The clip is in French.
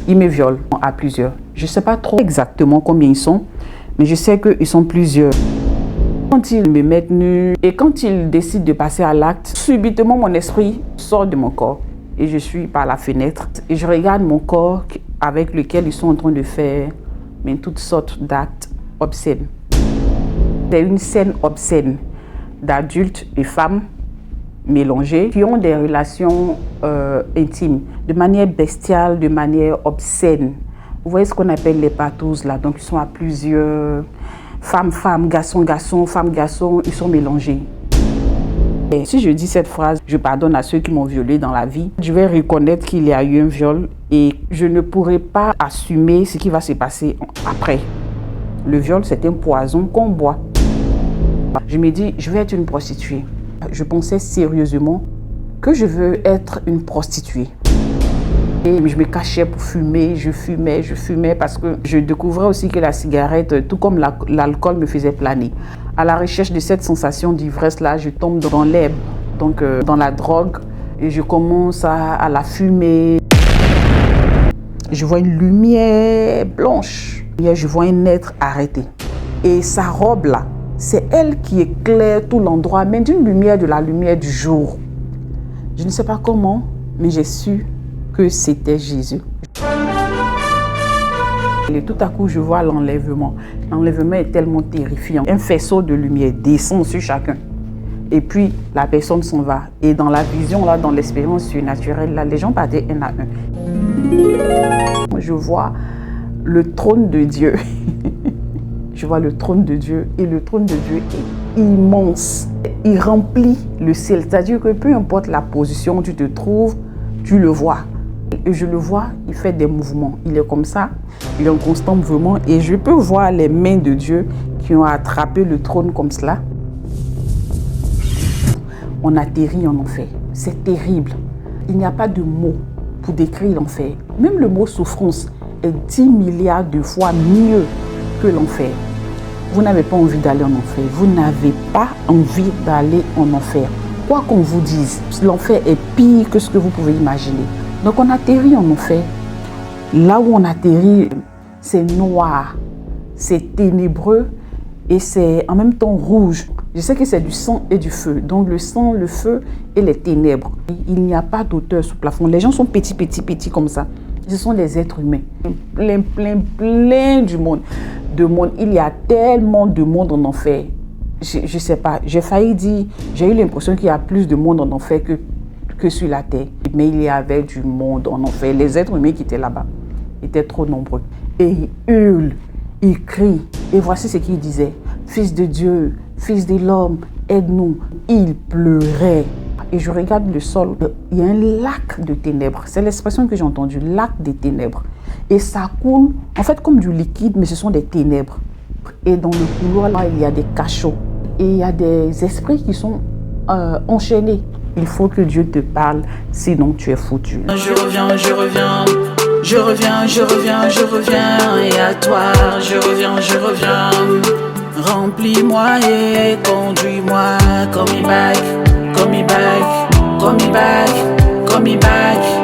ils me violent à plusieurs. Je ne sais pas trop exactement combien ils sont, mais je sais qu'ils sont plusieurs. Quand ils me mettent nu et quand ils décident de passer à l'acte, subitement mon esprit sort de mon corps et je suis par la fenêtre et je regarde mon corps avec lequel ils sont en train de faire toutes sortes d'actes obscènes. C'est une scène obscène d'adultes et femmes mélangés qui ont des relations intimes de manière bestiale, de manière obscène. Vous voyez ce qu'on appelle les patous là, donc ils sont à plusieurs, femmes, garçons, femmes, ils sont mélangés. Et si je dis cette phrase, je pardonne à ceux qui m'ont violé dans la vie, je vais reconnaître qu'il y a eu un viol et je ne pourrai pas assumer ce qui va se passer après. Le viol, c'est un poison qu'on boit. Je me dis, je vais être une prostituée. Je pensais sérieusement que je veux être une prostituée. Et je me cachais pour fumer, je fumais parce que je découvrais aussi que la cigarette, tout comme l'alcool, me faisait planer. À la recherche de cette sensation d'ivresse-là, je tombe dans l'herbe, donc dans la drogue, et je commence à la fumer. Je vois une lumière blanche, et je vois un être arrêté. Et sa robe là, c'est elle qui éclaire tout l'endroit, mais d'une lumière, de la lumière du jour. Je ne sais pas comment, mais j'ai su que c'était Jésus. Et tout à coup, je vois l'enlèvement. L'enlèvement est tellement terrifiant. Un faisceau de lumière descend sur chacun. Et puis, la personne s'en va. Et dans la vision, là, dans l'expérience surnaturelle, là, les gens partaient un à un. Je vois le trône de Dieu. Je vois le trône de Dieu. Et le trône de Dieu est immense. Il remplit le ciel. C'est-à-dire que peu importe la position où tu te trouves, tu le vois. Et je le vois, il fait des mouvements. Il est comme ça, il est en constant mouvement. Et je peux voir les mains de Dieu qui ont attrapé le trône comme cela. On atterrit en enfer. C'est terrible. Il n'y a pas de mots pour décrire l'enfer. Même le mot souffrance est 10 milliards de fois mieux que l'enfer. Vous n'avez pas envie d'aller en enfer. Vous n'avez pas envie d'aller en enfer. Quoi qu'on vous dise, l'enfer est pire que ce que vous pouvez imaginer. Donc on atterrit en enfer. Là où on atterrit, c'est noir, c'est ténébreux et c'est en même temps rouge. Je sais que c'est du sang et du feu. Donc le sang, le feu et les ténèbres. Il n'y a pas d'auteur sous plafond. Les gens sont petits comme ça. Ce sont des êtres humains. Plein du monde. Il y a tellement de monde en enfer. Je ne sais pas. J'ai failli dire, j'ai eu l'impression qu'il y a plus de monde en enfer que sur la terre. Mais il y avait du monde en enfer. Les êtres humains qui étaient là-bas étaient trop nombreux. Et ils hurlent, ils crient. Et voici ce qu'ils disaient. Fils de Dieu, fils de l'homme, aide-nous. Ils pleuraient. Et je regarde le sol. Il y a un lac de ténèbres. C'est l'expression que j'ai entendue, lac des ténèbres. Et ça coule, en fait, comme du liquide, mais ce sont des ténèbres. Et dans le couloir, là, il y a des cachots. Et il y a des esprits qui sont enchaînés. Il faut que Dieu te parle, sinon tu es foutu. Je reviens, et à toi, je reviens. Remplis-moi et conduis-moi, call me back.